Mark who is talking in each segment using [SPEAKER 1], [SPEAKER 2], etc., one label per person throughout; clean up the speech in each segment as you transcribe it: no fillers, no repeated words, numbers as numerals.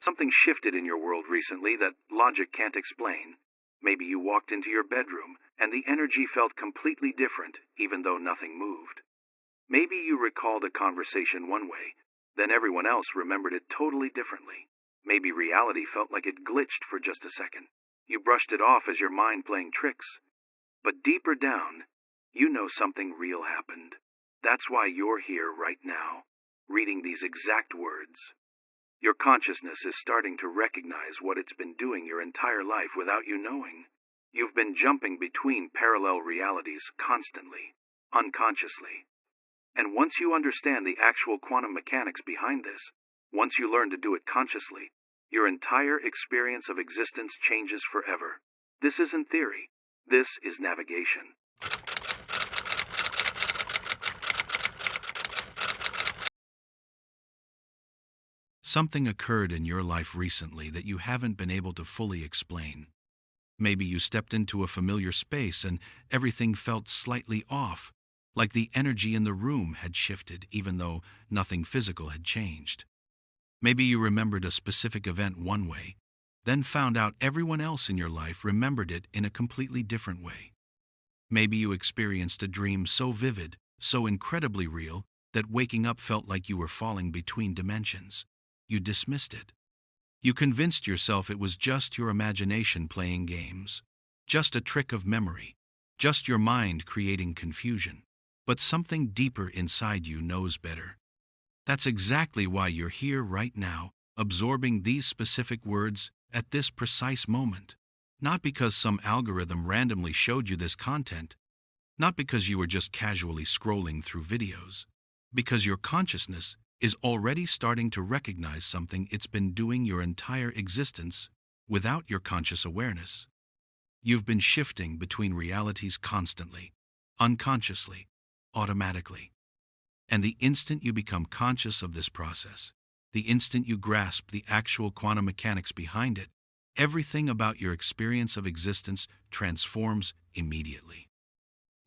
[SPEAKER 1] Something shifted in your world recently that logic can't explain. Maybe you walked into your bedroom and the energy felt completely different, even though nothing moved. Maybe you recalled a conversation one way, then everyone else remembered it totally differently. Maybe reality felt like it glitched for just a second. You brushed it off as your mind playing tricks. But deeper down, you know something real happened. That's why you're here right now, reading these exact words. Your consciousness is starting to recognize what it's been doing your entire life without you knowing. You've been jumping between parallel realities constantly, unconsciously. And once you understand the actual quantum mechanics behind this, once you learn to do it consciously, your entire experience of existence changes forever. This isn't theory. This is navigation.
[SPEAKER 2] Something occurred in your life recently that you haven't been able to fully explain. Maybe you stepped into a familiar space and everything felt slightly off, like the energy in the room had shifted even though nothing physical had changed. Maybe you remembered a specific event one way, then found out everyone else in your life remembered it in a completely different way. Maybe you experienced a dream so vivid, so incredibly real, that waking up felt like you were falling between dimensions. You dismissed it. You convinced yourself it was just your imagination playing games, just a trick of memory, just your mind creating confusion. But something deeper inside you knows better. That's exactly why you're here right now, absorbing these specific words at this precise moment. Not because some algorithm randomly showed you this content, not because you were just casually scrolling through videos, because your consciousness is already starting to recognize something it's been doing your entire existence without your conscious awareness. You've been shifting between realities constantly, unconsciously, automatically. And the instant you become conscious of this process, the instant you grasp the actual quantum mechanics behind it, everything about your experience of existence transforms immediately.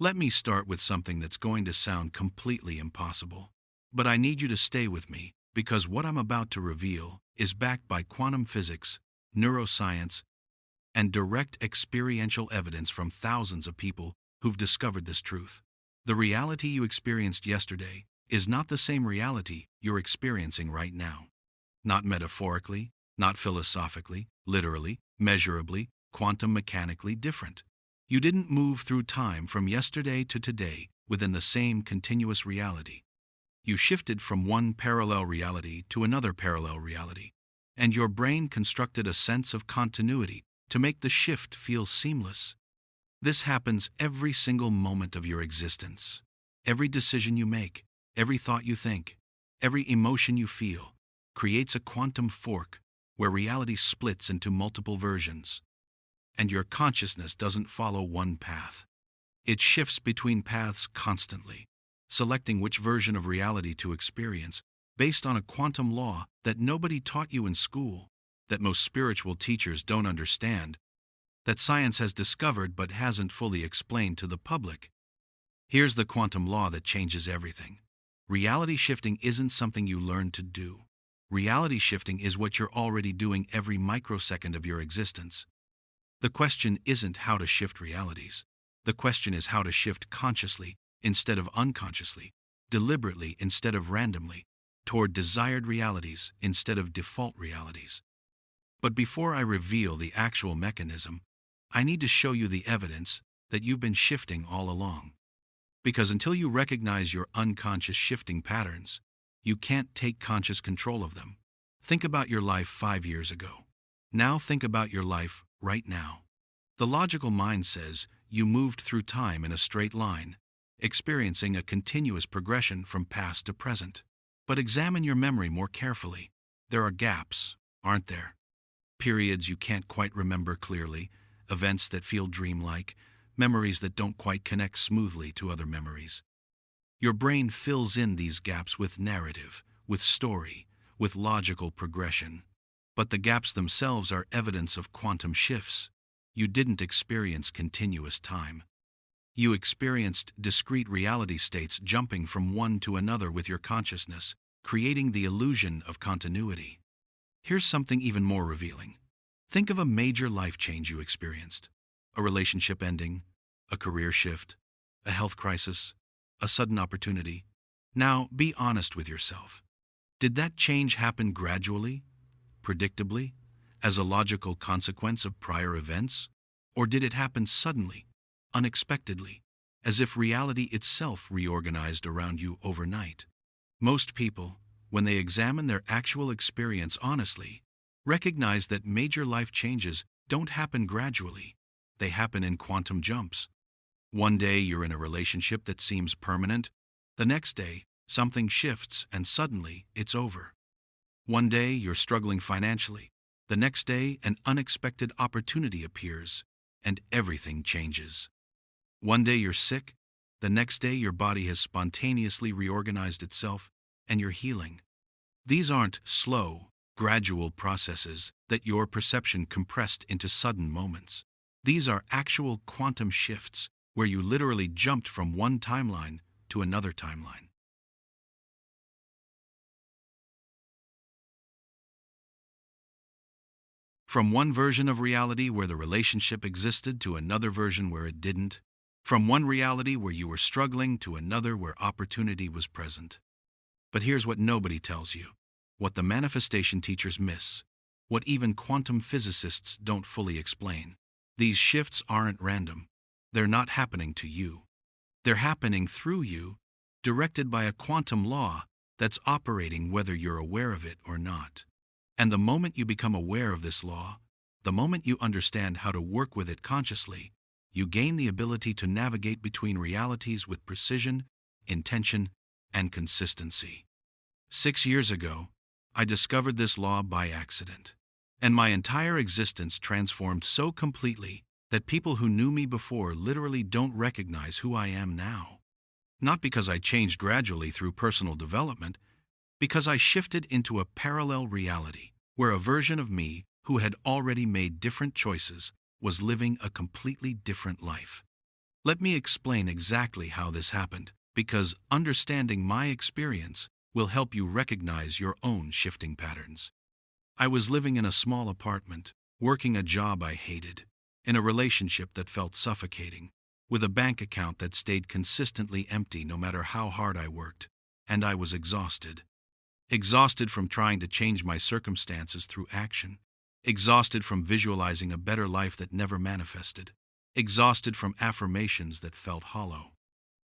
[SPEAKER 2] Let me start with something that's going to sound completely impossible. But I need you to stay with me, because what I'm about to reveal is backed by quantum physics, neuroscience, and direct experiential evidence from thousands of people who've discovered this truth. The reality you experienced yesterday is not the same reality you're experiencing right now. Not metaphorically, not philosophically, literally, measurably, quantum mechanically different. You didn't move through time from yesterday to today within the same continuous reality. You shifted from one parallel reality to another parallel reality, and your brain constructed a sense of continuity to make the shift feel seamless. This happens every single moment of your existence. Every decision you make, every thought you think, every emotion you feel, creates a quantum fork where reality splits into multiple versions. And your consciousness doesn't follow one path. It shifts between paths constantly, selecting which version of reality to experience based on a quantum law that nobody taught you in school, that most spiritual teachers don't understand, that science has discovered but hasn't fully explained to the public. Here's the quantum law that changes everything. Reality shifting isn't something you learn to do. Reality shifting is what you're already doing every microsecond of your existence. The question isn't how to shift realities. The question is how to shift consciously instead of unconsciously, deliberately instead of randomly, toward desired realities instead of default realities. But before I reveal the actual mechanism, I need to show you the evidence that you've been shifting all along. Because until you recognize your unconscious shifting patterns, you can't take conscious control of them. Think about your life 5 years ago. Now think about your life right now. The logical mind says you moved through time in a straight line, experiencing a continuous progression from past to present. But examine your memory more carefully. There are gaps, aren't there? Periods you can't quite remember clearly, events that feel dreamlike, memories that don't quite connect smoothly to other memories. Your brain fills in these gaps with narrative, with story, with logical progression. But the gaps themselves are evidence of quantum shifts. You didn't experience continuous time. You experienced discrete reality states jumping from one to another with your consciousness, creating the illusion of continuity. Here's something even more revealing. Think of a major life change you experienced: a relationship ending, a career shift, a health crisis, a sudden opportunity. Now, be honest with yourself. Did that change happen gradually, predictably, as a logical consequence of prior events? Or did it happen suddenly, unexpectedly, as if reality itself reorganized around you overnight? Most people, when they examine their actual experience honestly, recognize that major life changes don't happen gradually. They happen in quantum jumps. One day you're in a relationship that seems permanent. The next day, something shifts and suddenly it's over. One day you're struggling financially. The next day, an unexpected opportunity appears and everything changes. One day you're sick. The next day your body has spontaneously reorganized itself and you're healing. These aren't slow, gradual processes that your perception compressed into sudden moments. These are actual quantum shifts where you literally jumped from one timeline to another timeline. From one version of reality where the relationship existed to another version where it didn't. From one reality where you were struggling to another where opportunity was present. But here's what nobody tells you, what the manifestation teachers miss, what even quantum physicists don't fully explain. These shifts aren't random. They're not happening to you. They're happening through you, directed by a quantum law that's operating whether you're aware of it or not. And the moment you become aware of this law, the moment you understand how to work with it consciously, you gain the ability to navigate between realities with precision, intention, and consistency. 6 years ago, I discovered this law by accident, and my entire existence transformed so completely that people who knew me before literally don't recognize who I am now. Not because I changed gradually through personal development, because I shifted into a parallel reality where a version of me who had already made different choices was living a completely different life. Let me explain exactly how this happened, because understanding my experience will help you recognize your own shifting patterns. I was living in a small apartment, working a job I hated, in a relationship that felt suffocating, with a bank account that stayed consistently empty no matter how hard I worked, and I was exhausted. Exhausted from trying to change my circumstances through action. Exhausted from visualizing a better life that never manifested. Exhausted from affirmations that felt hollow.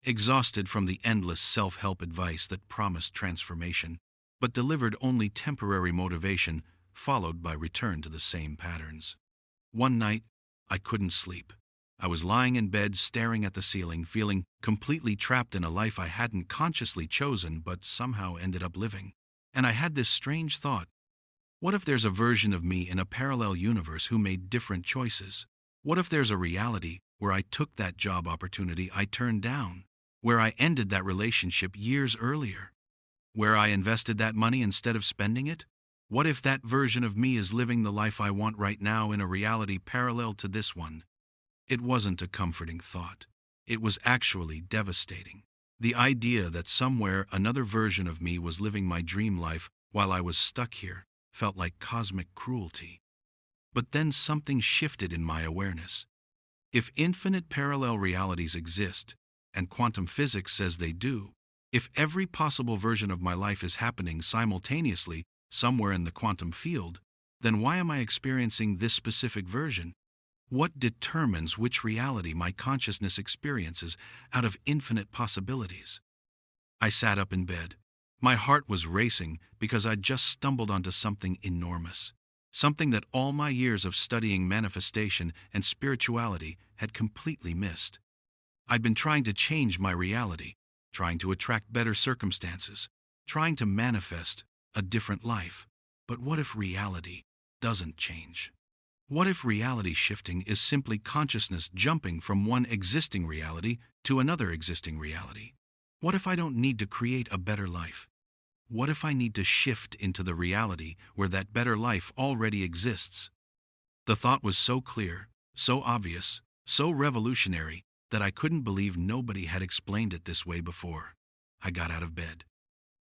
[SPEAKER 2] Exhausted from the endless self-help advice that promised transformation, but delivered only temporary motivation, followed by return to the same patterns. One night, I couldn't sleep. I was lying in bed staring at the ceiling, feeling completely trapped in a life I hadn't consciously chosen but somehow ended up living. And I had this strange thought: what if there's a version of me in a parallel universe who made different choices? What if there's a reality where I took that job opportunity I turned down? Where I ended that relationship years earlier? Where I invested that money instead of spending it? What if that version of me is living the life I want right now in a reality parallel to this one? It wasn't a comforting thought. It was actually devastating. The idea that somewhere another version of me was living my dream life while I was stuck here felt like cosmic cruelty. But then something shifted in my awareness. If infinite parallel realities exist, and quantum physics says they do, if every possible version of my life is happening simultaneously somewhere in the quantum field, then why am I experiencing this specific version? What determines which reality my consciousness experiences out of infinite possibilities? I sat up in bed. My heart was racing because I'd just stumbled onto something enormous. Something that all my years of studying manifestation and spirituality had completely missed. I'd been trying to change my reality, trying to attract better circumstances, trying to manifest a different life. But what if reality doesn't change? What if reality shifting is simply consciousness jumping from one existing reality to another existing reality? What if I don't need to create a better life? What if I need to shift into the reality where that better life already exists? The thought was so clear, so obvious, so revolutionary that I couldn't believe nobody had explained it this way before. I got out of bed.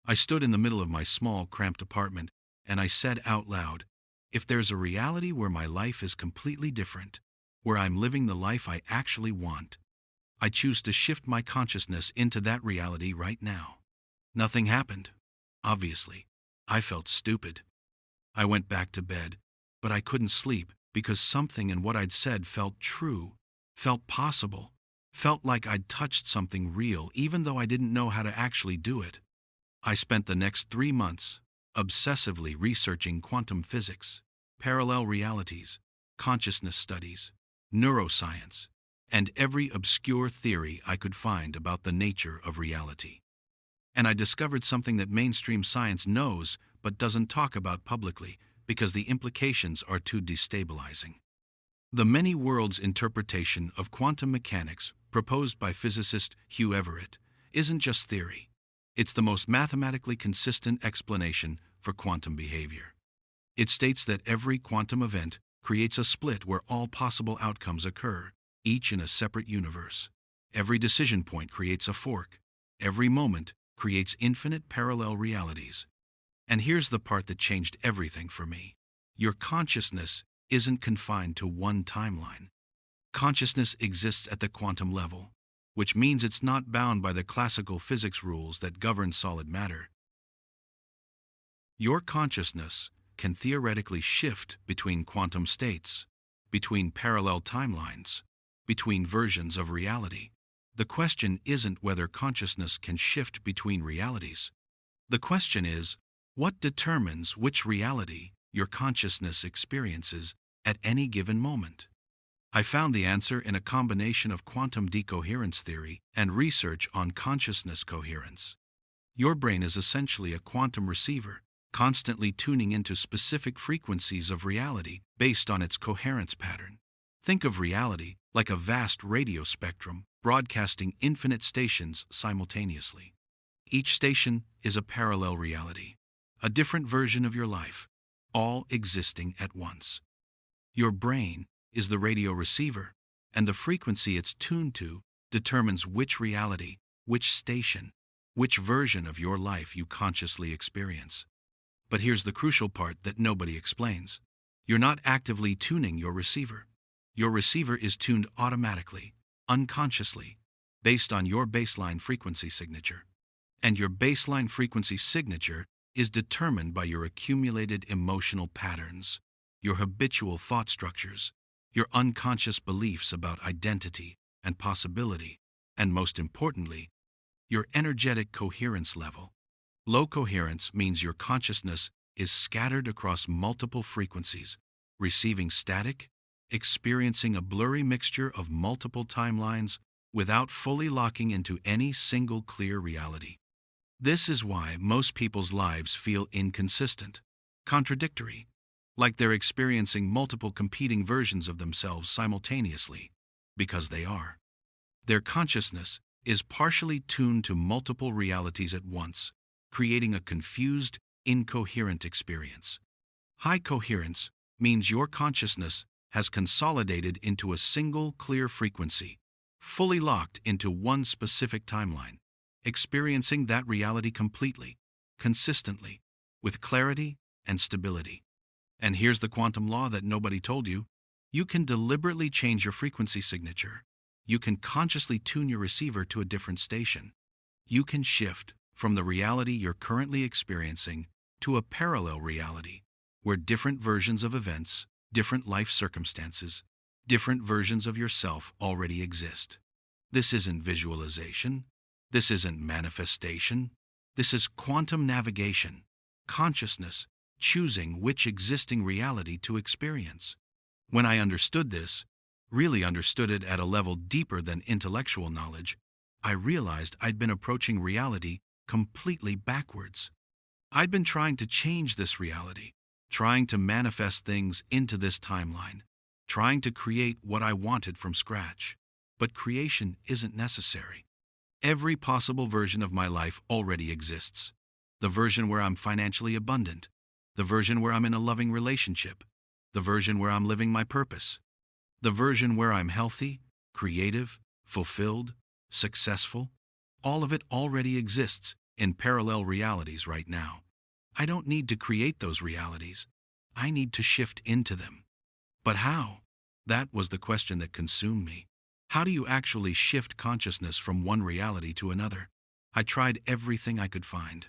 [SPEAKER 2] I stood in the middle of my small, cramped apartment, and I said out loud, if there's a reality where my life is completely different, where I'm living the life I actually want, I choose to shift my consciousness into that reality right now. Nothing happened. Obviously, I felt stupid. I went back to bed, but I couldn't sleep because something in what I'd said felt true, felt possible, felt like I'd touched something real even though I didn't know how to actually do it. I spent the next 3 months obsessively researching quantum physics, parallel realities, consciousness studies, neuroscience, and every obscure theory I could find about the nature of reality. And I discovered something that mainstream science knows but doesn't talk about publicly because the implications are too destabilizing. The many worlds interpretation of quantum mechanics proposed by physicist Hugh Everett isn't just theory. It's the most mathematically consistent explanation for quantum behavior. It states that every quantum event creates a split where all possible outcomes occur, each in a separate universe. Every decision point creates a fork. Every moment creates infinite parallel realities. And here's the part that changed everything for me. Your consciousness isn't confined to one timeline. Consciousness exists at the quantum level, which means it's not bound by the classical physics rules that govern solid matter. Your consciousness can theoretically shift between quantum states, between parallel timelines, between versions of reality. The question isn't whether consciousness can shift between realities. The question is, what determines which reality your consciousness experiences at any given moment? I found the answer in a combination of quantum decoherence theory and research on consciousness coherence. Your brain is essentially a quantum receiver, constantly tuning into specific frequencies of reality based on its coherence pattern. Think of reality like a vast radio spectrum broadcasting infinite stations simultaneously. Each station is a parallel reality, a different version of your life, all existing at once. Your brain is the radio receiver, and the frequency it's tuned to determines which reality, which station, which version of your life you consciously experience. But here's the crucial part that nobody explains. You're not actively tuning your receiver. Your receiver is tuned automatically, unconsciously, based on your baseline frequency signature. And your baseline frequency signature is determined by your accumulated emotional patterns, your habitual thought structures, your unconscious beliefs about identity and possibility, and most importantly, your energetic coherence level. Low coherence means your consciousness is scattered across multiple frequencies, receiving static, experiencing a blurry mixture of multiple timelines without fully locking into any single clear reality. This is why most people's lives feel inconsistent, contradictory, like they're experiencing multiple competing versions of themselves simultaneously, because they are. Their consciousness is partially tuned to multiple realities at once, creating a confused, incoherent experience. High coherence means your consciousness has consolidated into a single clear frequency, fully locked into one specific timeline, experiencing that reality completely, consistently, with clarity and stability. And here's the quantum law that nobody told you. You can deliberately change your frequency signature. You can consciously tune your receiver to a different station. You can shift from the reality you're currently experiencing to a parallel reality, where different versions of events, different life circumstances, different versions of yourself already exist. This isn't visualization. This isn't manifestation. This is quantum navigation, consciousness choosing which existing reality to experience. When I understood this, really understood it at a level deeper than intellectual knowledge, I realized I'd been approaching reality completely backwards. I'd been trying to change this reality, trying to manifest things into this timeline, trying to create what I wanted from scratch. But creation isn't necessary. Every possible version of my life already exists. The version where I'm financially abundant, the version where I'm in a loving relationship, the version where I'm living my purpose, the version where I'm healthy, creative, fulfilled, successful. All of it already exists in parallel realities right now. I don't need to create those realities. I need to shift into them. But how? That was the question that consumed me. How do you actually shift consciousness from one reality to another? I tried everything I could find.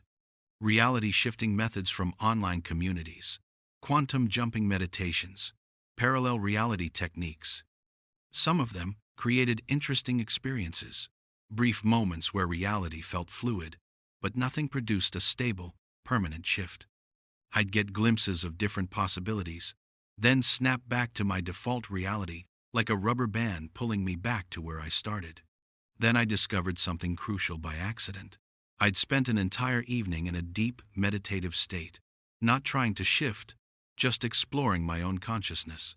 [SPEAKER 2] Reality shifting methods from online communities, quantum jumping meditations, parallel reality techniques. Some of them created interesting experiences, brief moments where reality felt fluid, but nothing produced a stable, permanent shift. I'd get glimpses of different possibilities, then snap back to my default reality like a rubber band pulling me back to where I started. Then I discovered something crucial by accident. I'd spent an entire evening in a deep, meditative state, not trying to shift, just exploring my own consciousness.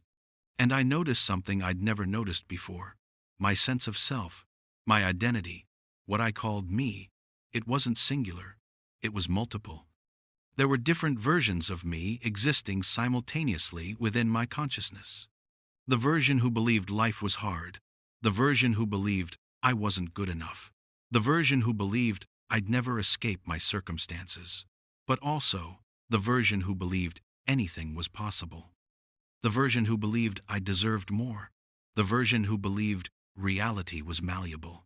[SPEAKER 2] And I noticed something I'd never noticed before. My sense of self, my identity, what I called me, it wasn't singular, it was multiple. There were different versions of me existing simultaneously within my consciousness. The version who believed life was hard, the version who believed I wasn't good enough, the version who believed I'd never escape my circumstances, but also the version who believed anything was possible, the version who believed I deserved more, the version who believed reality was malleable.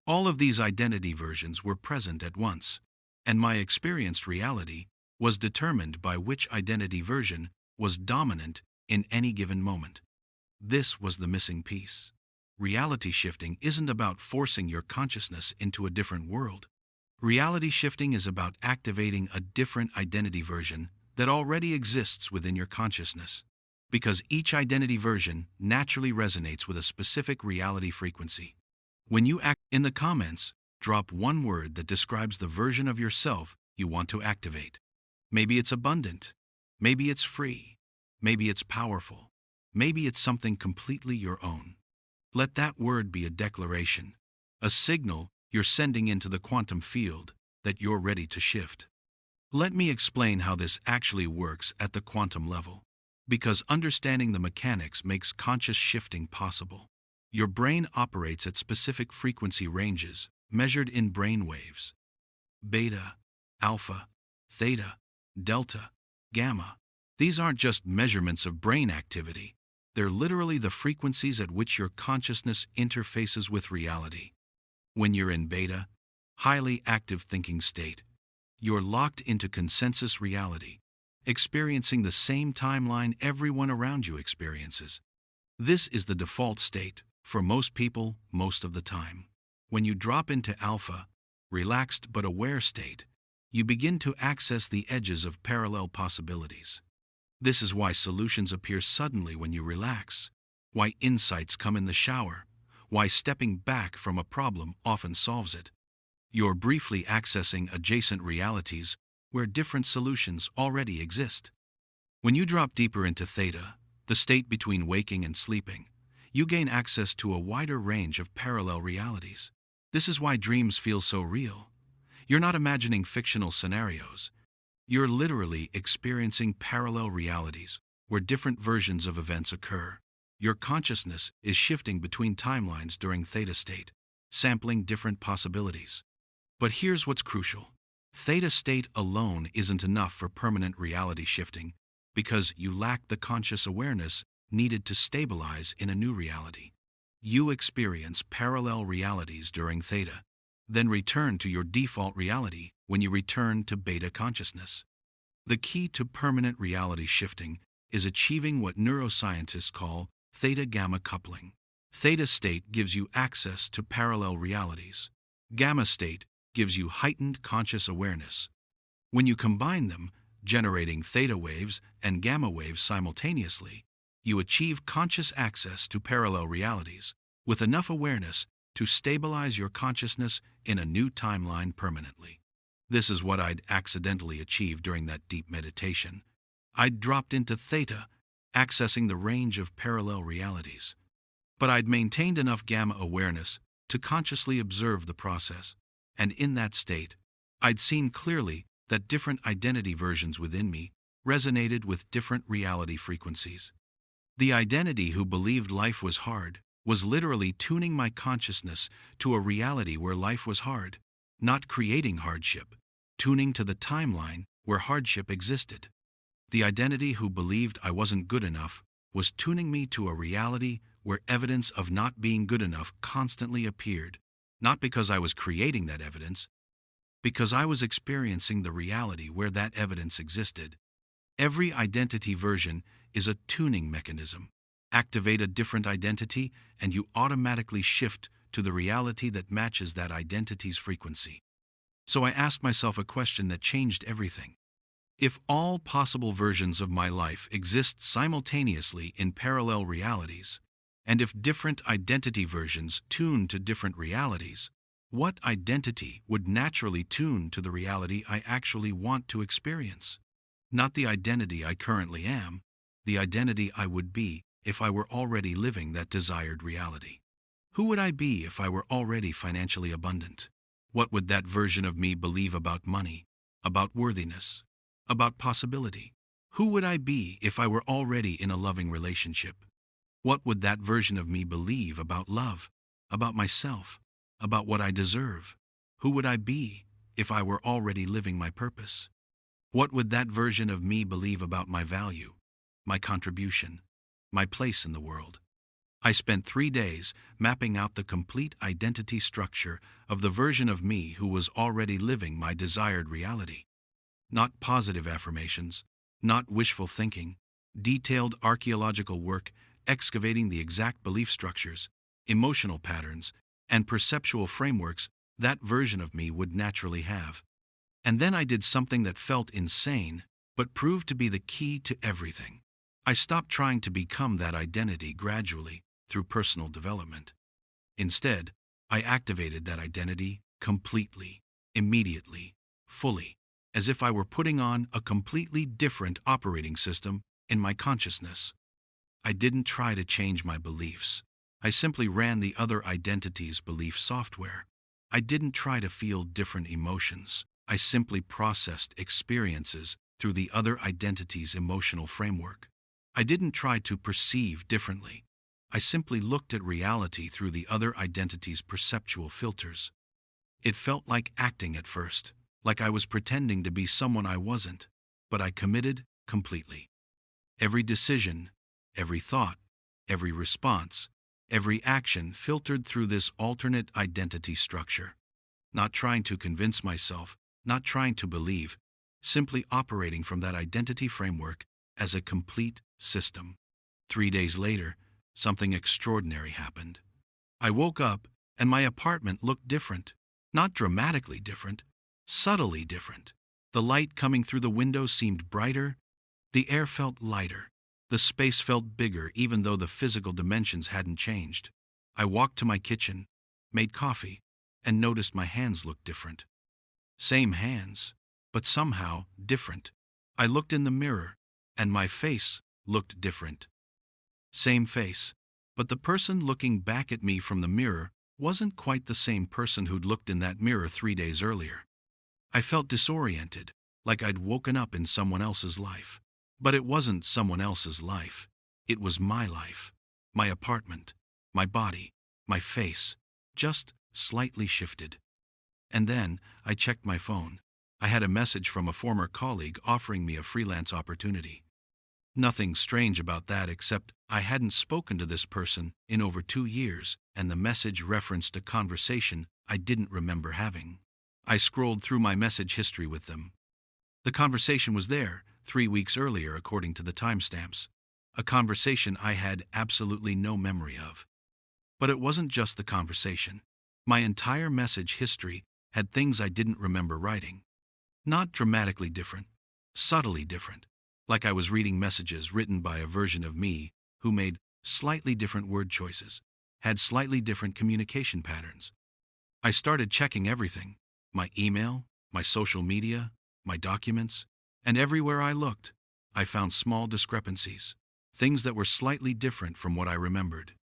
[SPEAKER 2] All of these identity versions were present at once, and my experienced reality was determined by which identity version was dominant in any given moment. This was the missing piece. Reality shifting isn't about forcing your consciousness into a different world. Reality shifting is about activating a different identity version that already exists within your consciousness, because each identity version naturally resonates with a specific reality frequency. When you act in the comments, drop one word that describes the version of yourself you want to activate. Maybe it's abundant, maybe it's free, maybe it's powerful, maybe it's something completely your own. Let that word be a declaration, a signal you're sending into the quantum field that you're ready to shift. Let me explain how this actually works at the quantum level, because understanding the mechanics makes conscious shifting possible. Your brain operates at specific frequency ranges measured in brain waves. Beta, alpha, theta, delta, gamma. These aren't just measurements of brain activity. They're literally the frequencies at which your consciousness interfaces with reality. When you're in beta, highly active thinking state, you're locked into consensus reality, experiencing the same timeline everyone around you experiences. This is the default state for most people most of the time. When you drop into alpha, relaxed but aware state, you begin to access the edges of parallel possibilities. This is why solutions appear suddenly when you relax, why insights come in the shower, why stepping back from a problem often solves it. You're briefly accessing adjacent realities where different solutions already exist. When you drop deeper into theta, the state between waking and sleeping, you gain access to a wider range of parallel realities. This is why dreams feel so real. You're not imagining fictional scenarios. You're literally experiencing parallel realities where different versions of events occur. Your consciousness is shifting between timelines during theta state, sampling different possibilities. But here's what's crucial. Theta state alone isn't enough for permanent reality shifting because you lack the conscious awareness needed to stabilize in a new reality. You experience parallel realities during theta, then return to your default reality when you return to beta consciousness. The key to permanent reality shifting is achieving what neuroscientists call theta-gamma coupling. Theta state gives you access to parallel realities. Gamma state gives you heightened conscious awareness. When you combine them, generating theta waves and gamma waves simultaneously, you achieve conscious access to parallel realities with enough awareness to stabilize your consciousness in a new timeline permanently. This is what I'd accidentally achieved during that deep meditation. I'd dropped into theta, accessing the range of parallel realities. But I'd maintained enough gamma awareness to consciously observe the process, and in that state, I'd seen clearly that different identity versions within me resonated with different reality frequencies. The identity who believed life was hard was literally tuning my consciousness to a reality where life was hard, not creating hardship, tuning to the timeline where hardship existed. The identity who believed I wasn't good enough was tuning me to a reality where evidence of not being good enough constantly appeared, not because I was creating that evidence, because I was experiencing the reality where that evidence existed. Every identity version is a tuning mechanism. Activate a different identity, and you automatically shift to the reality that matches that identity's frequency. So I asked myself a question that changed everything. If all possible versions of my life exist simultaneously in parallel realities, and if different identity versions tune to different realities, what identity would naturally tune to the reality I actually want to experience? Not the identity I currently am, the identity I would be if I were already living that desired reality. Who would I be if I were already financially abundant? What would that version of me believe about money, about worthiness, about possibility? Who would I be if I were already in a loving relationship? What would that version of me believe about love, about myself, about what I deserve? Who would I be if I were already living my purpose? What would that version of me believe about my value, my contribution, my place in the world? I spent 3 days mapping out the complete identity structure of the version of me who was already living my desired reality. Not positive affirmations, not wishful thinking, detailed archaeological work excavating the exact belief structures, emotional patterns, and perceptual frameworks that version of me would naturally have. And then I did something that felt insane, but proved to be the key to everything. I stopped trying to become that identity gradually through personal development. Instead, I activated that identity completely, immediately, fully, as if I were putting on a completely different operating system in my consciousness. I didn't try to change my beliefs. I simply ran the other identity's belief software. I didn't try to feel different emotions. I simply processed experiences through the other identity's emotional framework. I didn't try to perceive differently. I simply looked at reality through the other identity's perceptual filters. It felt like acting at first, like I was pretending to be someone I wasn't, but I committed completely. Every decision, every thought, every response, every action filtered through this alternate identity structure. Not trying to convince myself, not trying to believe, simply operating from that identity framework as a complete system. 3 days later, something extraordinary happened. I woke up and my apartment looked different. Not dramatically different, subtly different. The light coming through the window seemed brighter. The air felt lighter. The space felt bigger even though the physical dimensions hadn't changed. I walked to my kitchen, made coffee, and noticed my hands looked different. Same hands, but somehow different. I looked in the mirror, and my face looked different. Same face, but the person looking back at me from the mirror wasn't quite the same person who'd looked in that mirror 3 days earlier. I felt disoriented, like I'd woken up in someone else's life. But it wasn't someone else's life. It was my life, my apartment, my body, my face, just slightly shifted. And then I checked my phone. I had a message from a former colleague offering me a freelance opportunity. Nothing strange about that except I hadn't spoken to this person in over 2 years, and the message referenced a conversation I didn't remember having. I scrolled through my message history with them. The conversation was there, 3 weeks earlier according to the timestamps. A conversation I had absolutely no memory of. But it wasn't just the conversation. My entire message history had things I didn't remember writing. Not dramatically different, subtly different. Like I was reading messages written by a version of me who made slightly different word choices, had slightly different communication patterns. I started checking everything, my email, my social media, my documents, and everywhere I looked, I found small discrepancies, things that were slightly different from what I remembered.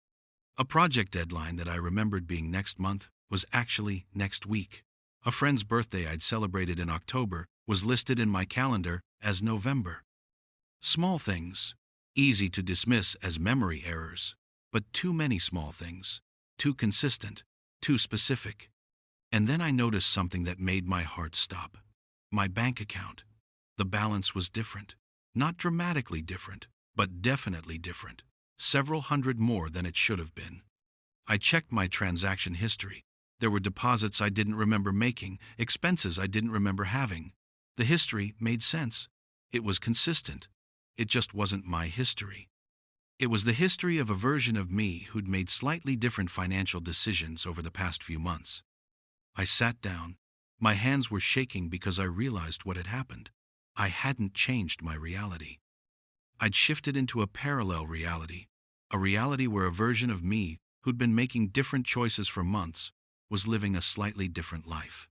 [SPEAKER 2] A project deadline that I remembered being next month was actually next week. A friend's birthday I'd celebrated in October was listed in my calendar as November. Small things, easy to dismiss as memory errors, but too many small things, too consistent, too specific. And then I noticed something that made my heart stop. My bank account. The balance was different. Not dramatically different, but definitely different. Several hundred more than it should have been. I checked my transaction history. There were deposits I didn't remember making, expenses I didn't remember having. The history made sense. It was consistent. It just wasn't my history. It was the history of a version of me who'd made slightly different financial decisions over the past few months. I sat down. My hands were shaking because I realized what had happened. I hadn't changed my reality. I'd shifted into a parallel reality, a reality where a version of me who'd been making different choices for months was living a slightly different life.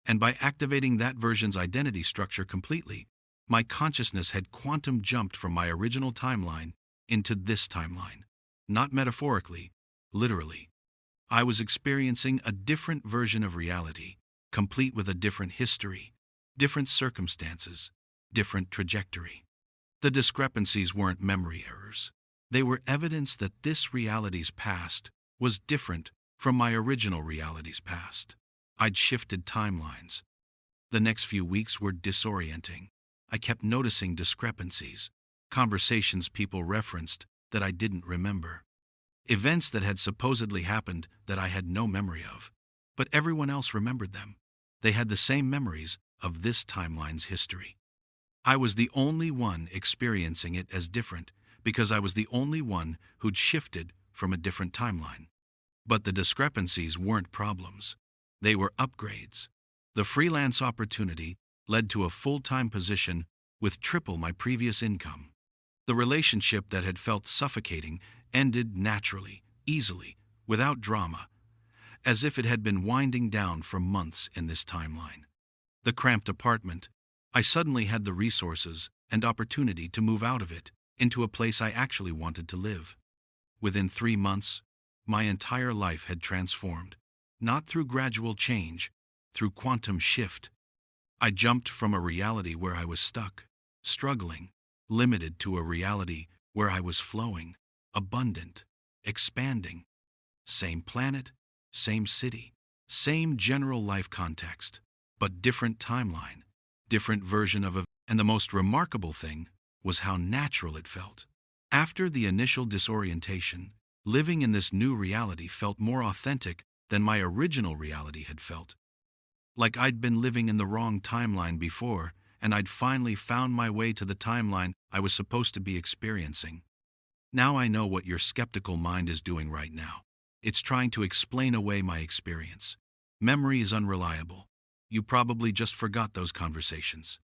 [SPEAKER 2] And by activating that version's identity structure completely, my consciousness had quantum jumped from my original timeline into this timeline. Not metaphorically, literally. I was experiencing a different version of reality, complete with a different history, different circumstances, different trajectory. The discrepancies weren't memory errors. They were evidence that this reality's past was different from my original reality's past. I'd shifted timelines. The next few weeks were disorienting. I kept noticing discrepancies, conversations people referenced that I didn't remember, events that had supposedly happened that I had no memory of, but everyone else remembered them. They had the same memories of this timeline's history. I was the only one experiencing it as different because I was the only one who'd shifted from a different timeline. But the discrepancies weren't problems. They were upgrades. The freelance opportunity led to a full-time position with triple my previous income. The relationship that had felt suffocating ended naturally, easily, without drama, as if it had been winding down for months in this timeline. The cramped apartment, I suddenly had the resources and opportunity to move out of it into a place I actually wanted to live. Within 3 months, my entire life had transformed, not through gradual change, through quantum shift. I jumped from a reality where I was stuck, struggling, limited to a reality where I was flowing, abundant, expanding. Same planet, same city, same general life context, but different timeline, different version of a... And the most remarkable thing was how natural it felt. After the initial disorientation, living in this new reality felt more authentic than my original reality had felt. Like I'd been living in the wrong timeline before, and I'd finally found my way to the timeline I was supposed to be experiencing. Now I know what your skeptical mind is doing right now. It's trying to explain away my experience. Memory is unreliable. You probably just forgot those conversations.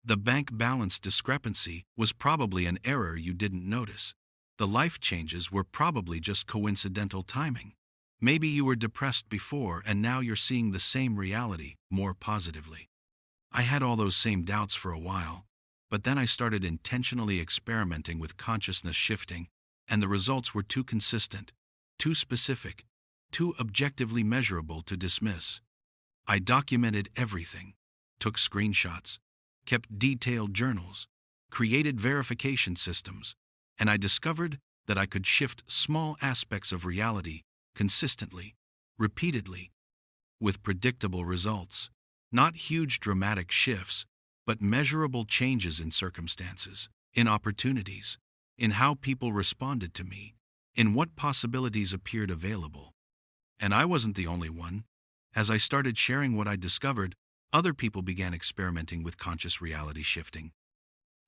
[SPEAKER 2] The bank balance discrepancy was probably an error you didn't notice. The life changes were probably just coincidental timing. Maybe you were depressed before and now you're seeing the same reality more positively. I had all those same doubts for a while, but then I started intentionally experimenting with consciousness shifting, and the results were too consistent, too specific, too objectively measurable to dismiss. I documented everything, took screenshots, kept detailed journals, created verification systems, and I discovered that I could shift small aspects of reality consistently, repeatedly, with predictable results. Not huge dramatic shifts, but measurable changes in circumstances, in opportunities, in how people responded to me, in what possibilities appeared available. And I wasn't the only one. As I started sharing what I discovered, other people began experimenting with conscious reality shifting.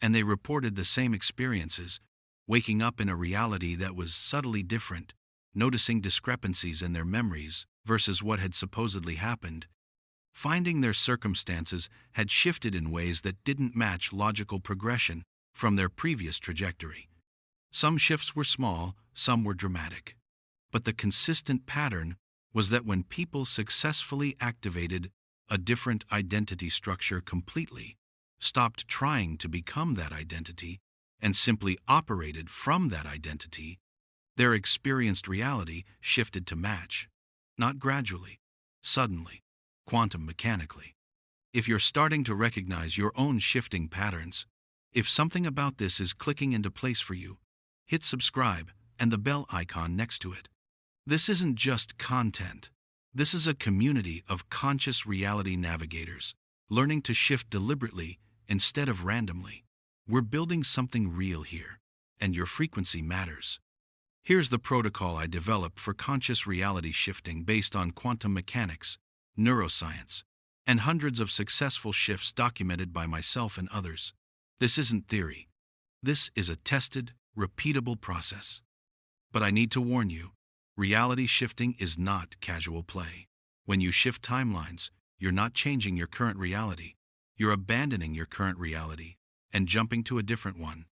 [SPEAKER 2] And they reported the same experiences, waking up in a reality that was subtly different, noticing discrepancies in their memories versus what had supposedly happened, finding their circumstances had shifted in ways that didn't match logical progression from their previous trajectory. Some shifts were small, some were dramatic. But the consistent pattern was that when people successfully activated a different identity structure completely, stopped trying to become that identity, and simply operated from that identity, their experienced reality shifted to match. Not gradually, suddenly, quantum mechanically. If you're starting to recognize your own shifting patterns, if something about this is clicking into place for you, hit subscribe and the bell icon next to it. This isn't just content. This is a community of conscious reality navigators, learning to shift deliberately instead of randomly. We're building something real here, and your frequency matters. Here's the protocol I developed for conscious reality shifting based on quantum mechanics, neuroscience, and hundreds of successful shifts documented by myself and others. This isn't theory. This is a tested, repeatable process. But I need to warn you, reality shifting is not casual play. When you shift timelines, you're not changing your current reality. You're abandoning your current reality and jumping to a different one.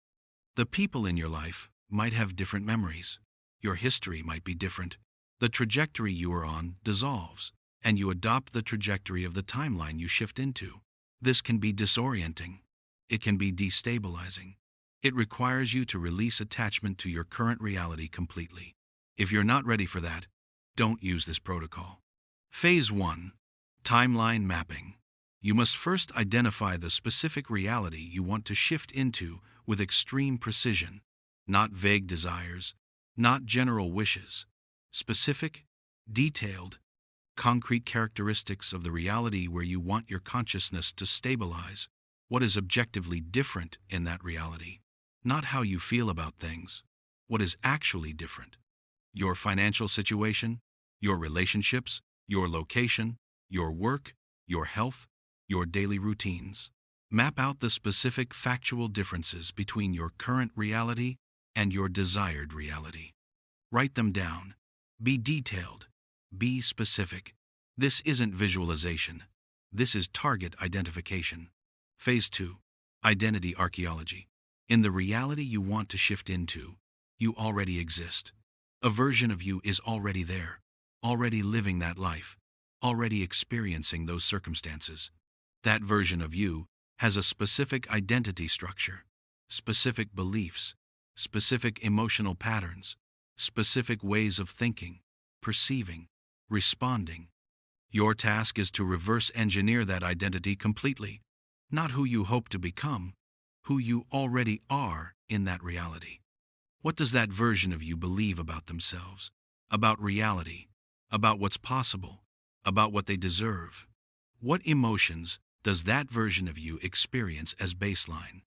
[SPEAKER 2] The people in your life might have different memories. Your history might be different. The trajectory you are on dissolves, and you adopt the trajectory of the timeline you shift into. This can be disorienting. It can be destabilizing. It requires you to release attachment to your current reality completely. If you're not ready for that, don't use this protocol. Phase 1. Timeline mapping. You must first identify the specific reality you want to shift into with extreme precision, not vague desires, not general wishes. Specific, detailed, concrete characteristics of the reality where you want your consciousness to stabilize. What is objectively different in that reality? Not how you feel about things. What is actually different? Your financial situation, your relationships, your location, your work, your health, your daily routines. Map out the specific factual differences between your current reality and your desired reality. Write them down. Be detailed. Be specific. This isn't visualization. This is target identification. Phase 2. Identity archaeology. In the reality you want to shift into, you already exist. A version of you is already there, already living that life, already experiencing those circumstances. That version of you has a specific identity structure, specific beliefs, specific emotional patterns, specific ways of thinking, perceiving, responding. Your task is to reverse engineer that identity completely, not who you hope to become, who you already are in that reality. What does that version of you believe about themselves, about reality, about what's possible, about what they deserve? What emotions does that version of you experience as baseline?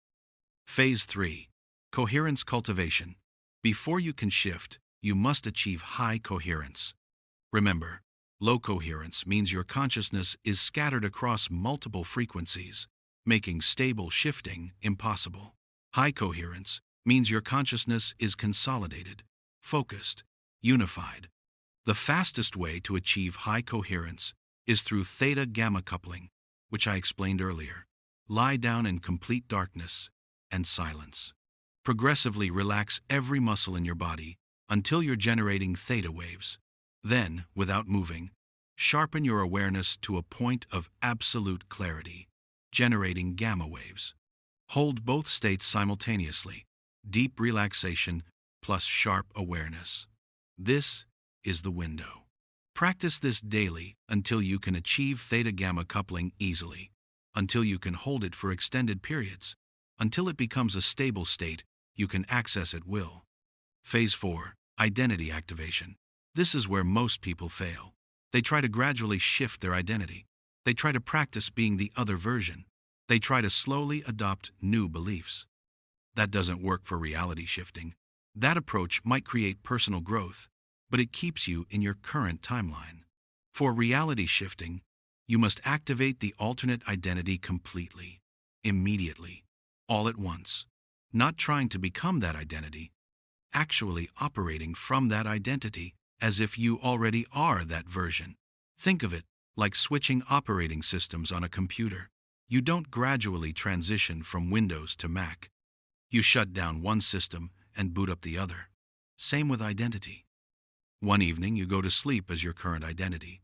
[SPEAKER 2] Phase 3. Coherence cultivation. Before you can shift, you must achieve high coherence. Remember, low coherence means your consciousness is scattered across multiple frequencies, making stable shifting impossible. High coherence means your consciousness is consolidated, focused, unified. The fastest way to achieve high coherence is through theta-gamma coupling, which I explained earlier. Lie down in complete darkness and silence. Progressively relax every muscle in your body until you're generating theta waves. Then, without moving, sharpen your awareness to a point of absolute clarity, generating gamma waves. Hold both states simultaneously, deep relaxation plus sharp awareness. This is the window. Practice this daily until you can achieve theta-gamma coupling easily, until you can hold it for extended periods, until it becomes a stable state you can access at will. Phase 4. Identity activation. This is where most people fail. They try to gradually shift their identity. They try to practice being the other version. They try to slowly adopt new beliefs. That doesn't work for reality shifting. That approach might create personal growth, but it keeps you in your current timeline. For reality shifting, you must activate the alternate identity completely, immediately, all at once. Not trying to become that identity, actually operating from that identity as if you already are that version. Think of it like switching operating systems on a computer. You don't gradually transition from Windows to Mac. You shut down one system and boot up the other. Same with identity. One evening you go to sleep as your current identity.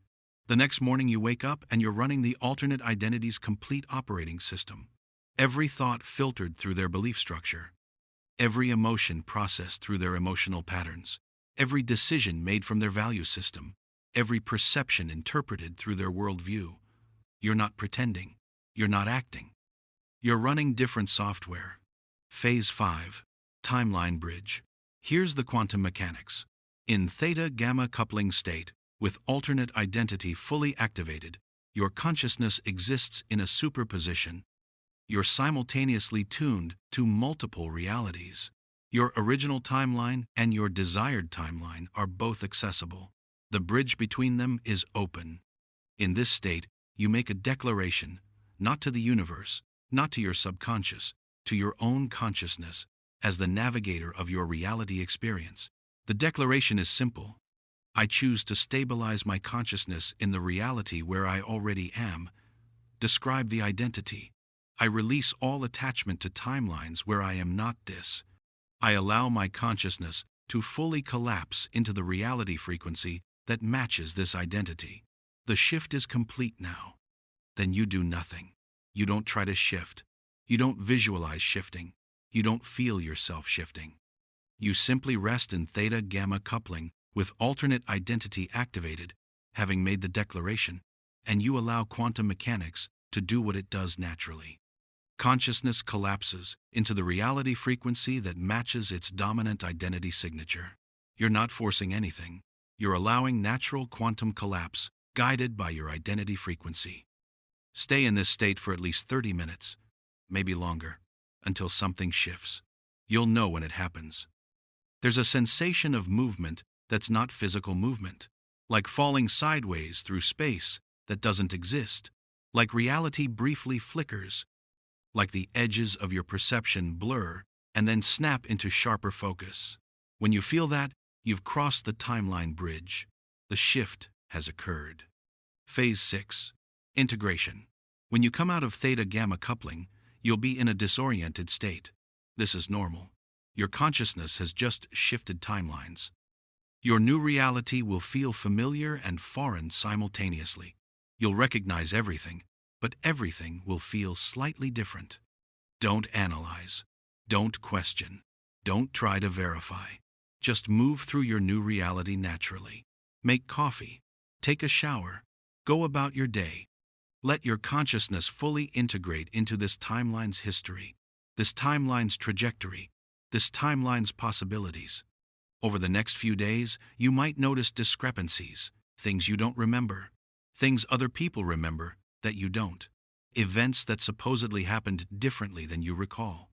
[SPEAKER 2] The next morning you wake up and you're running the alternate identity's complete operating system. Every thought filtered through their belief structure. Every emotion processed through their emotional patterns. Every decision made from their value system. Every perception interpreted through their worldview. You're not pretending. You're not acting. You're running different software. Phase 5. Timeline bridge. Here's the quantum mechanics. In theta-gamma coupling state, with alternate identity fully activated, your consciousness exists in a superposition, You're simultaneously tuned to multiple realities. Your original timeline and your desired timeline are both accessible. The bridge between them is open. In this state, you make a declaration, not to the universe, not to your subconscious, to your own consciousness, as the navigator of your reality experience. The declaration is simple. I choose to stabilize my consciousness in the reality where I already am. Describe the identity. I release all attachment to timelines where I am not this. I allow my consciousness to fully collapse into the reality frequency that matches this identity. The shift is complete now. Then you do nothing. You don't try to shift. You don't visualize shifting. You don't feel yourself shifting. You simply rest in theta-gamma coupling with alternate identity activated, having made the declaration, and you allow quantum mechanics to do what it does naturally. Consciousness collapses into the reality frequency that matches its dominant identity signature. You're not forcing anything. You're allowing natural quantum collapse, guided by your identity frequency. Stay in this state for at least 30 minutes, maybe longer, until something shifts. You'll know when it happens. There's a sensation of movement that's not physical movement, like falling sideways through space that doesn't exist, like reality briefly flickers, like the edges of your perception blur and then snap into sharper focus. When you feel that, you've crossed the timeline bridge. The shift has occurred. Phase 6. Integration. When you come out of theta-gamma coupling, you'll be in a disoriented state. This is normal. Your consciousness has just shifted timelines. Your new reality will feel familiar and foreign simultaneously. You'll recognize everything, but everything will feel slightly different. Don't analyze. Don't question. Don't try to verify. Just move through your new reality naturally. Make coffee. Take a shower. Go about your day. Let your consciousness fully integrate into this timeline's history, this timeline's trajectory, this timeline's possibilities. Over the next few days, you might notice discrepancies, things you don't remember, things other people remember that you don't, events that supposedly happened differently than you recall.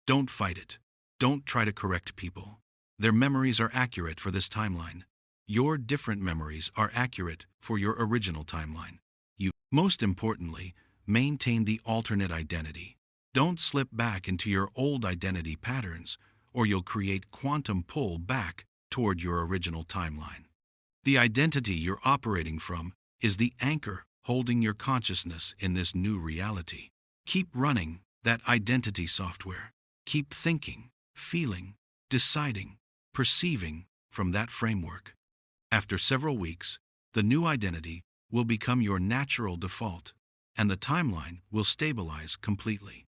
[SPEAKER 2] Don't fight it. Don't try to correct people. Their memories are accurate for this timeline. Your different memories are accurate for your original timeline. Most importantly, maintain the alternate identity. Don't slip back into your old identity patterns, or you'll create quantum pull back toward your original timeline. The identity you're operating from is the anchor holding your consciousness in this new reality. Keep running that identity software. Keep thinking, feeling, deciding, perceiving from that framework. After several weeks, the new identity will become your natural default, and the timeline will stabilize completely.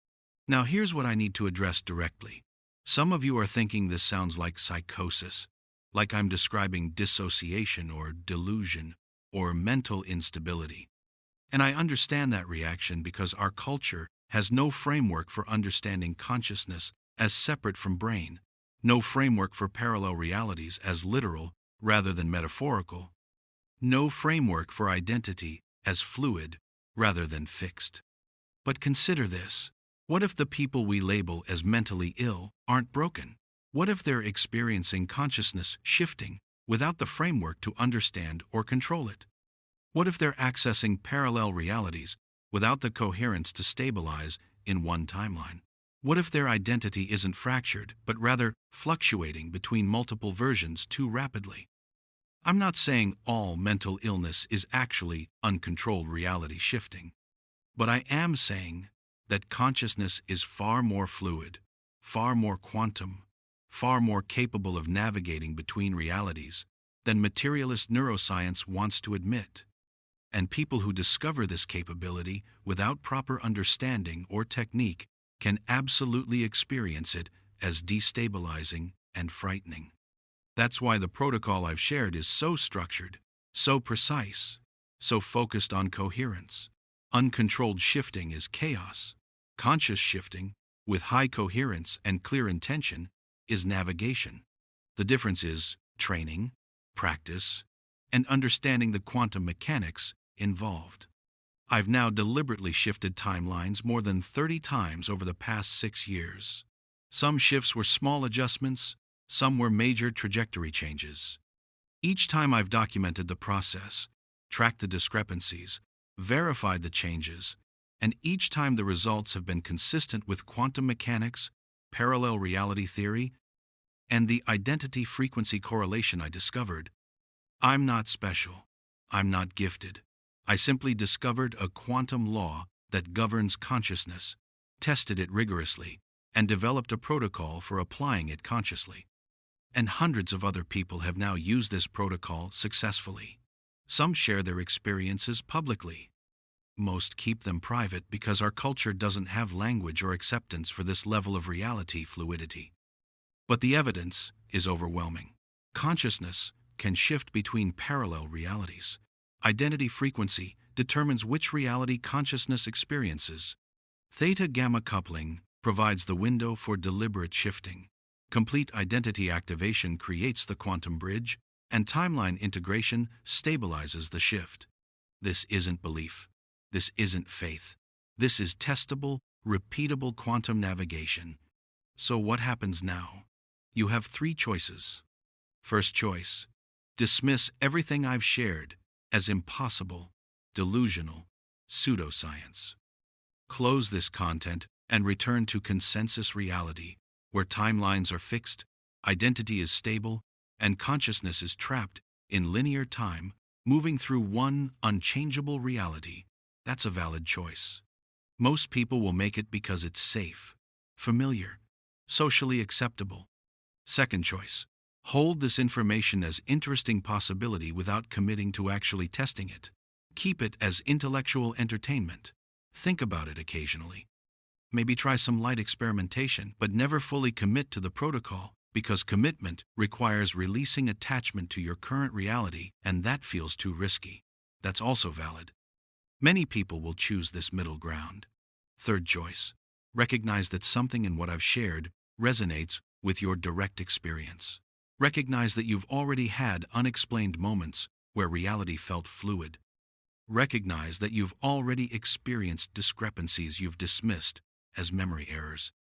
[SPEAKER 2] Now here's what I need to address directly. Some of you are thinking this sounds like psychosis, like I'm describing dissociation or delusion or mental instability. And I understand that reaction because our culture has no framework for understanding consciousness as separate from brain, no framework for parallel realities as literal rather than metaphorical, no framework for identity as fluid rather than fixed. But consider this. What if the people we label as mentally ill aren't broken? What if they're experiencing consciousness shifting without the framework to understand or control it? What if they're accessing parallel realities without the coherence to stabilize in one timeline? What if their identity isn't fractured, but rather fluctuating between multiple versions too rapidly? I'm not saying all mental illness is actually uncontrolled reality shifting, but I am saying that consciousness is far more fluid, far more quantum, far more capable of navigating between realities than materialist neuroscience wants to admit. And people who discover this capability without proper understanding or technique can absolutely experience it as destabilizing and frightening. That's why the protocol I've shared is so structured, so precise, so focused on coherence. Uncontrolled shifting is chaos. Conscious shifting, with high coherence and clear intention, is navigation. The difference is training, practice, and understanding the quantum mechanics involved. I've now deliberately shifted timelines more than 30 times over the past 6 years. Some shifts were small adjustments, some were major trajectory changes. Each time I've documented the process, tracked the discrepancies, verified the changes, and each time the results have been consistent with quantum mechanics, parallel reality theory, and the identity frequency correlation I discovered. I'm not special. I'm not gifted. I simply discovered a quantum law that governs consciousness, tested it rigorously, and developed a protocol for applying it consciously. And hundreds of other people have now used this protocol successfully. Some share their experiences publicly. Most keep them private because our culture doesn't have language or acceptance for this level of reality fluidity. But the evidence is overwhelming. Consciousness can shift between parallel realities. Identity frequency determines which reality consciousness experiences. Theta-gamma coupling provides the window for deliberate shifting. Complete identity activation creates the quantum bridge, and timeline integration stabilizes the shift. This isn't belief. This isn't faith. This is testable, repeatable quantum navigation. So what happens now? You have 3 choices. First choice: dismiss everything I've shared as impossible, delusional, pseudoscience. Close this content and return to consensus reality, where timelines are fixed, identity is stable, and consciousness is trapped in linear time, moving through one unchangeable reality. That's a valid choice. Most people will make it because it's safe, familiar, socially acceptable. Second choice: hold this information as interesting possibility without committing to actually testing it. Keep it as intellectual entertainment. Think about it occasionally. Maybe try some light experimentation, but never fully commit to the protocol, because commitment requires releasing attachment to your current reality, and that feels too risky. That's also valid. Many people will choose this middle ground. Third choice: recognize that something in what I've shared resonates with your direct experience. Recognize that you've already had unexplained moments where reality felt fluid. Recognize that you've already experienced discrepancies you've dismissed as memory errors.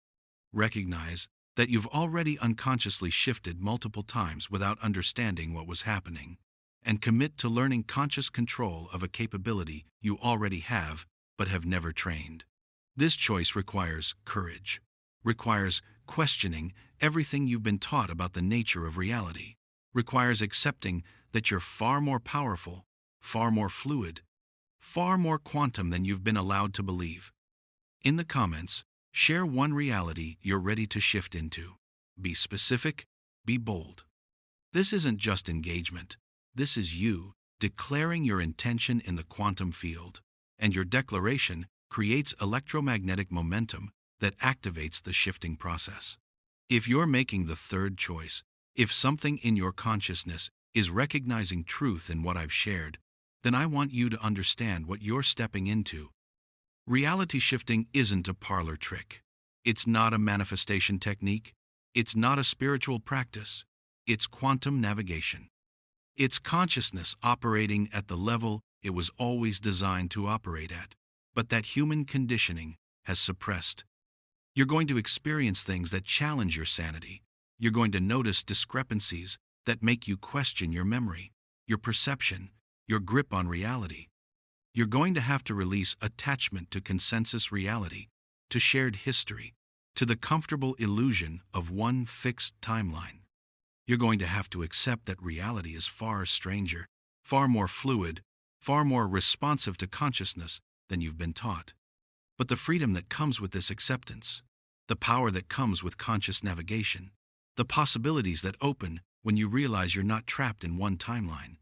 [SPEAKER 2] Recognize that you've already unconsciously shifted multiple times without understanding what was happening. And commit to learning conscious control of a capability you already have but have never trained. This choice requires courage, requires questioning everything you've been taught about the nature of reality, requires accepting that you're far more powerful, far more fluid, far more quantum than you've been allowed to believe. In the comments, share one reality you're ready to shift into. Be specific, be bold. This isn't just engagement. This is you declaring your intention in the quantum field, and your declaration creates electromagnetic momentum that activates the shifting process. If you're making the third choice, if something in your consciousness is recognizing truth in what I've shared, then I want you to understand what you're stepping into. Reality shifting isn't a parlor trick. It's not a manifestation technique. It's not a spiritual practice. It's quantum navigation. It's consciousness operating at the level it was always designed to operate at, but that human conditioning has suppressed. You're going to experience things that challenge your sanity. You're going to notice discrepancies that make you question your memory, your perception, your grip on reality. You're going to have to release attachment to consensus reality, to shared history, to the comfortable illusion of one fixed timeline. You're going to have to accept that reality is far stranger, far more fluid, far more responsive to consciousness than you've been taught. But the freedom that comes with this acceptance, the power that comes with conscious navigation, the possibilities that open when you realize you're not trapped in one timeline,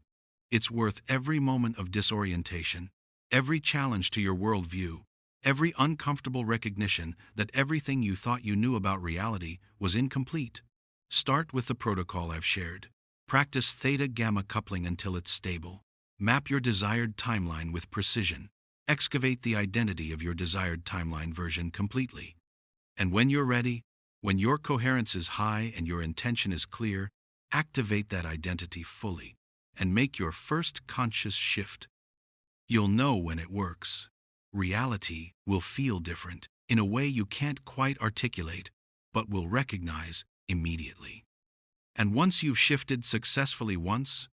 [SPEAKER 2] it's worth every moment of disorientation, every challenge to your worldview, every uncomfortable recognition that everything you thought you knew about reality was incomplete. Start with the protocol I've shared. Practice theta-gamma coupling until it's stable. Map your desired timeline with precision. Excavate the identity of your desired timeline version completely. And when you're ready, when your coherence is high and your intention is clear, activate that identity fully and make your first conscious shift. You'll know when it works. reality will feel different in a way you can't quite articulate, but will recognize immediately. And once you've shifted successfully once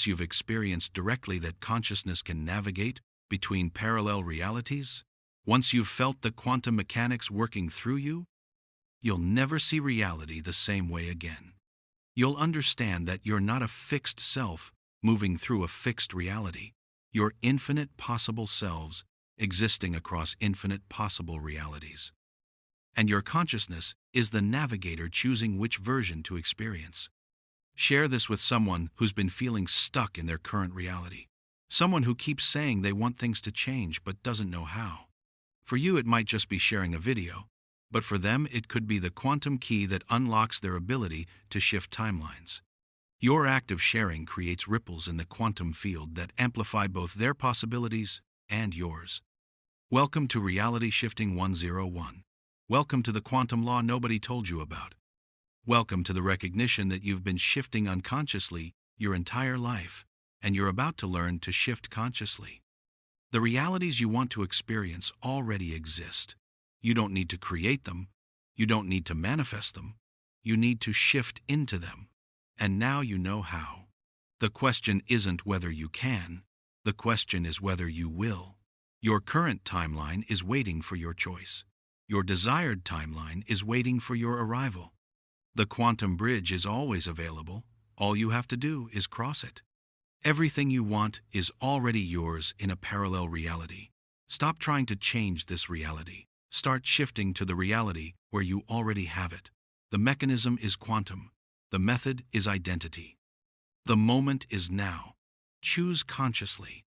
[SPEAKER 2] you've experienced directly that consciousness can navigate between parallel realities, once you've felt the quantum mechanics working through you, you'll never see reality the same way again. You'll understand that you're not a fixed self moving through a fixed reality. You're infinite possible selves existing across infinite possible realities. And your consciousness is the navigator choosing which version to experience. Share this with someone who's been feeling stuck in their current reality. Someone who keeps saying they want things to change but doesn't know how. For you, it might just be sharing a video, but for them, it could be the quantum key that unlocks their ability to shift timelines. Your act of sharing creates ripples in the quantum field that amplify both their possibilities and yours. Welcome to Reality Shifting 101. Welcome to the quantum law nobody told you about. Welcome to the recognition that you've been shifting unconsciously your entire life, and you're about to learn to shift consciously. The realities you want to experience already exist. You don't need to create them. You don't need to manifest them. You need to shift into them. And now you know how. The question isn't whether you can. The question is whether you will. Your current timeline is waiting for your choice. Your desired timeline is waiting for your arrival. The quantum bridge is always available. All you have to do is cross it. Everything you want is already yours in a parallel reality. Stop trying to change this reality. Start shifting to the reality where you already have it. The mechanism is quantum. The method is identity. The moment is now. Choose consciously.